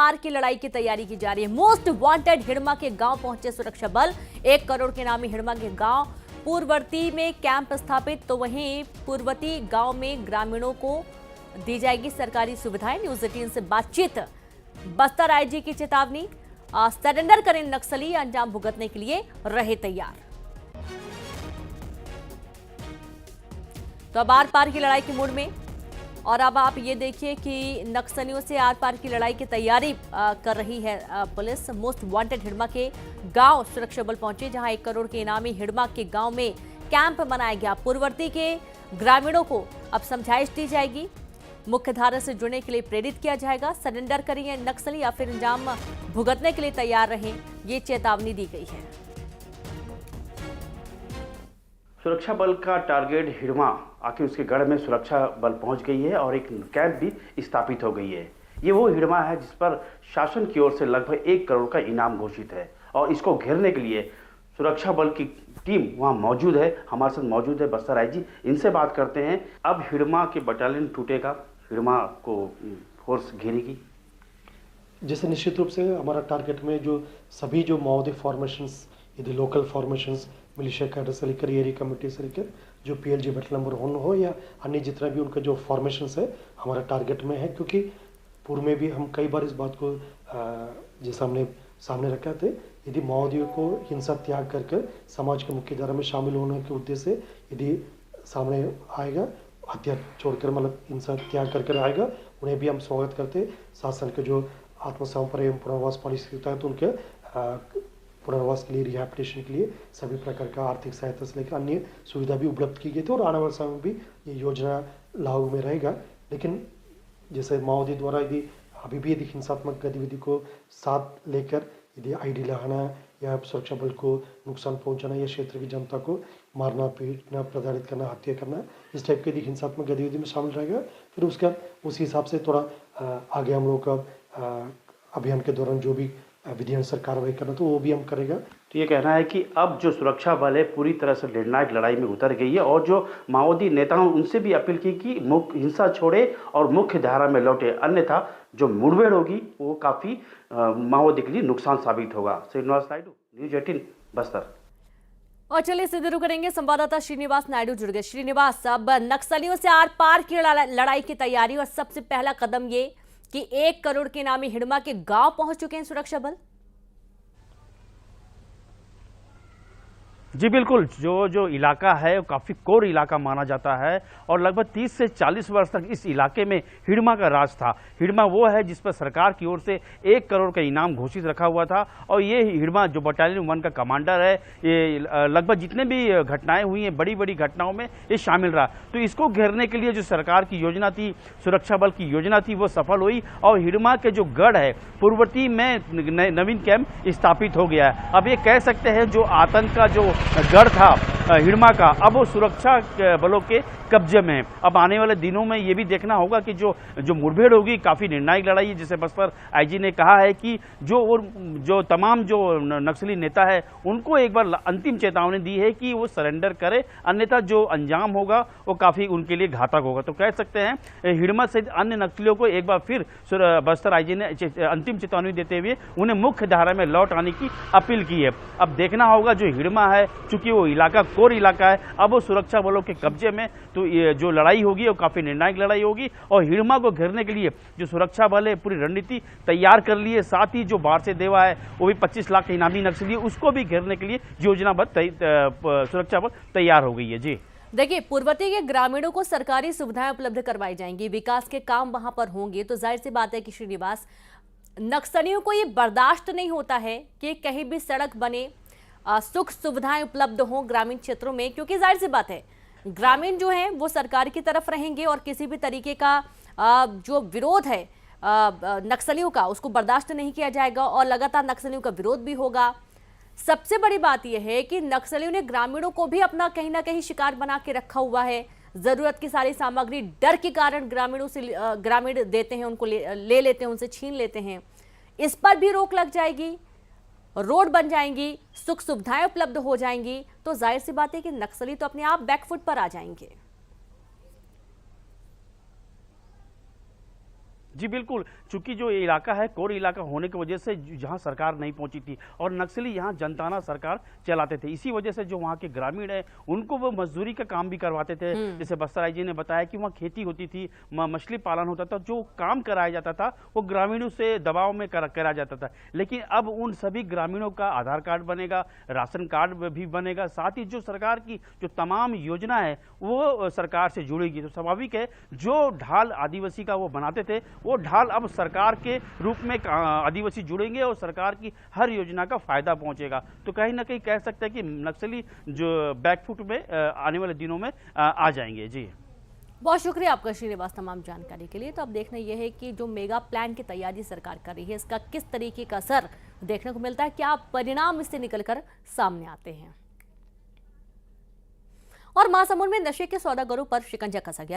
पार की लड़ाई की तैयारी की जा रही है। मोस्ट वांटेड हिड़मा के गांव पहुंचे सुरक्षा बल। 1 करोड़ के नामी हिड़मा के गांव पूर्ववर्ती में कैंप स्थापित, तो वहीं पूर्ववर्ती गांव में ग्रामीणों को दी जाएगी सरकारी सुविधाएं। न्यूज 18 से बातचीत। बस्तर आईजी की चेतावनी, सरेंडर करें नक्सली, अंजाम भुगतने के लिए रहे तैयार। तो अब आर पार की लड़ाई के मूड में, और अब आप ये देखिए कि नक्सलियों से आर पार की लड़ाई की तैयारी कर रही है पुलिस। मोस्ट वांटेड हिड़मा के गांव सुरक्षा बल पहुंचे, जहां 1 करोड़ के इनामी हिड़मा के गांव में कैंप बनाया गया। पूर्ववर्ती के ग्रामीणों को अब समझाइश दी जाएगी, मुख्य धारा से जुड़ने के लिए प्रेरित किया जाएगा। सरेंडर करिए नक्सली या फिर अंजाम भुगतने के लिए तैयार रहें, ये चेतावनी दी गई है। सुरक्षा बल का टारगेट हिड़मा, आखिर उसके गढ़ में सुरक्षा बल पहुंच गई है और एक कैंप भी स्थापित हो गई है। ये वो हिड़मा है जिस पर शासन की ओर से लगभग 1 करोड़ का इनाम घोषित है, और इसको घेरने के लिए सुरक्षा बल की टीम वहां मौजूद है। हमारे साथ मौजूद है बस्तर आईजी, इनसे बात करते हैं। अब हिड़मा के बटालियन टूटेगा, हिड़मा को फोर्स घेरेगी। जैसे निश्चित रूप से हमारा टारगेट में जो सभी जो माओवादी फॉर्मेशंस, यदि लोकल फॉर्मेशंस, मिलिशिया कैडर से लेकर एरिया कमेटी से लेकर जो पीएलजी बैटल नंबर 1 हो या अन्य जितना भी उनका जो फॉर्मेशंस है हमारा टारगेट में है। क्योंकि पूर्व में भी हम कई बार इस बात को जैसे हमने सामने रखा थे, यदि माओवादियों को हिंसा त्याग कर समाज के मुख्य धारा में शामिल होने के उद्देश्य से यदि सामने आएगा, हथियार छोड़कर मतलब हिंसा त्याग कर आएगा, उन्हें भी हम स्वागत करते। शासन के जो आत्मसमर्पण एवं पुनर्वास पॉलिसी होता है तो उनके पुनर्वास के लिए, रिहैबिलिटेशन के लिए सभी प्रकार का आर्थिक सहायता से लेकर अन्य सुविधा भी उपलब्ध की गई थी, और आने वाले समय में भी ये योजना लागू में रहेगा। लेकिन जैसे माओवादी द्वारा यदि अभी भी यदि हिंसात्मक गतिविधि को साथ लेकर यदि आईडी लगाना या सुरक्षा बल को नुकसान पहुंचाना या क्षेत्र की जनता को मारना, पीटना, प्रताड़ित करना, हत्या करना, इस टाइप की यदि हिंसात्मक गतिविधि में शामिल रहेगा, फिर उसका उसी हिसाब से थोड़ा आगे हम लोग का अभियान के दौरान जो भी विधि अनुसार कार्रवाई करना तो वो भी हम करेगा। तो ये कहना है कि अब जो सुरक्षा बल है पूरी तरह से निर्णायक लड़ाई में उतर गई है, और जो माओवादी नेता हैं उनसे भी अपील की कि हिंसा छोड़े और मुख्य धारा में लौटे, अन्यथा जो मुठभेड़ होगी वो काफ़ी माओवादी के लिए नुकसान साबित होगा। श्रीनिवास नायडू, न्यूज 18 बस्तर। और चलिए सीधे रुक करेंगे, संवाददाता श्रीनिवास नायडू जुड़ गए। श्रीनिवास, अब नक्सलियों से आर पार की लड़ाई की तैयारी, और सबसे पहला कदम ये कि 1 करोड़ के नामी हिड़मा के गांव पहुंच चुके हैं सुरक्षा बल। जी बिल्कुल, जो इलाका है वो काफ़ी कोर इलाका माना जाता है, और लगभग 30 से 40 वर्ष तक इस इलाके में हिड़मा का राज था। हिड़मा वो है जिस पर सरकार की ओर से 1 करोड़ का इनाम घोषित रखा हुआ था, और ये हिड़मा जो बटालियन 1 का कमांडर है, ये लगभग जितने भी घटनाएं हुई हैं, बड़ी बड़ी घटनाओं में ये शामिल रहा। तो इसको घेरने के लिए जो सरकार की योजना थी, सुरक्षा बल की योजना थी, वो सफल हुई, और हिड़मा के जो गढ़ है पूर्ववर्ती में नवीन कैंप स्थापित हो गया है। अब ये कह सकते हैं जो आतंक का जो गढ़ था हिड़मा का, अब वो सुरक्षा बलों के कब्जे में है। अब आने वाले दिनों में ये भी देखना होगा कि जो मुठभेड़ होगी काफ़ी निर्णायक लड़ाई है। जैसे बस्तर आईजी ने कहा है कि जो तमाम जो नक्सली नेता है उनको एक बार अंतिम चेतावनी दी है कि वो सरेंडर करे, अन्यथा जो अंजाम होगा वो काफ़ी उनके लिए घातक होगा। तो कह सकते हैं हिड़मा सहित अन्य नक्सलियों को एक बार फिर बस्तर आईजी ने अंतिम चेतावनी देते हुए उन्हें मुख्य धारा में लौट आने की अपील की है। अब देखना होगा जो हिड़मा है, चूंकि वो इलाका कोर इलाका है, अब वो सुरक्षा बलों के कब्जे में, तो ये जो लड़ाई होगी वो काफ़ी निर्णायक लड़ाई होगी। और हिड़मा को घेरने के लिए जो सुरक्षा बल है पूरी रणनीति तैयार कर ली है। साथ ही जो बाहर से देवा है वो भी 25 लाख के इनामी नक्सली है, उसको भी घेरने के लिए योजनाबद्ध सुरक्षा बल तैयार हो गई है। जी देखिए, पूर्ववर्ती के ग्रामीणों को सरकारी सुविधाएं उपलब्ध करवाई जाएंगी, विकास के काम वहां पर होंगे, तो जाहिर सी बात है कि श्रीनिवास, नक्सलियों को ये बर्दाश्त नहीं होता है कि कहीं भी सड़क बने, सुख सुविधाएं उपलब्ध हों ग्रामीण क्षेत्रों में, क्योंकि जाहिर सी बात है ग्रामीण जो हैं वो सरकार की तरफ रहेंगे, और किसी भी तरीके का जो विरोध है नक्सलियों का उसको बर्दाश्त नहीं किया जाएगा, और लगातार नक्सलियों का विरोध भी होगा। सबसे बड़ी बात यह है कि नक्सलियों ने ग्रामीणों को भी अपना कहीं ना कहीं शिकार बना के रखा हुआ है। जरूरत की सारी सामग्री डर के कारण ग्रामीण देते हैं, उनको ले लेते हैं, उनसे छीन लेते हैं। इस पर भी रोक लग जाएगी, रोड बन जाएंगी, सुख सुविधाएं उपलब्ध हो जाएंगी, तो जाहिर सी बात है कि नक्सली तो अपने आप बैकफुट पर आ जाएंगे। जी बिल्कुल, चूंकि जो ये इलाका है कोर इलाका होने की वजह से जहां सरकार नहीं पहुंची थी और नक्सली यहां जनताना सरकार चलाते थे, इसी वजह से जो वहां के ग्रामीण है उनको वो मजदूरी का काम भी करवाते थे। जैसे बसराई जी ने बताया कि वहां खेती होती थी, मछली पालन होता था, जो काम कराया जाता था वो ग्रामीणों से दबाव में करा जाता था। लेकिन अब उन सभी ग्रामीणों का आधार कार्ड बनेगा, राशन कार्ड भी बनेगा, साथ ही जो सरकार की जो तमाम योजना है वो सरकार से जुड़ेगी। तो स्वाभाविक है जो ढाल आदिवासी का वो बनाते थे वो ढाल अब सरकार के रूप में आदिवासी जुड़ेंगे और सरकार की हर योजना का फायदा पहुंचेगा। तो कहीं ना कहीं कह सकते हैं कि नक्सली जो बैकफुट में आने वाले दिनों में आ जाएंगे। जी बहुत शुक्रिया आपका श्रीनिवास तमाम जानकारी के लिए। तो अब देखना यह है कि जो मेगा प्लान की तैयारी सरकार कर रही है इसका किस तरीके का असर देखने को मिलता है, क्या परिणाम इससे निकलकर सामने आते हैं। और महासमुंद में नशे के सौदागरों पर शिकंजा कसा गया।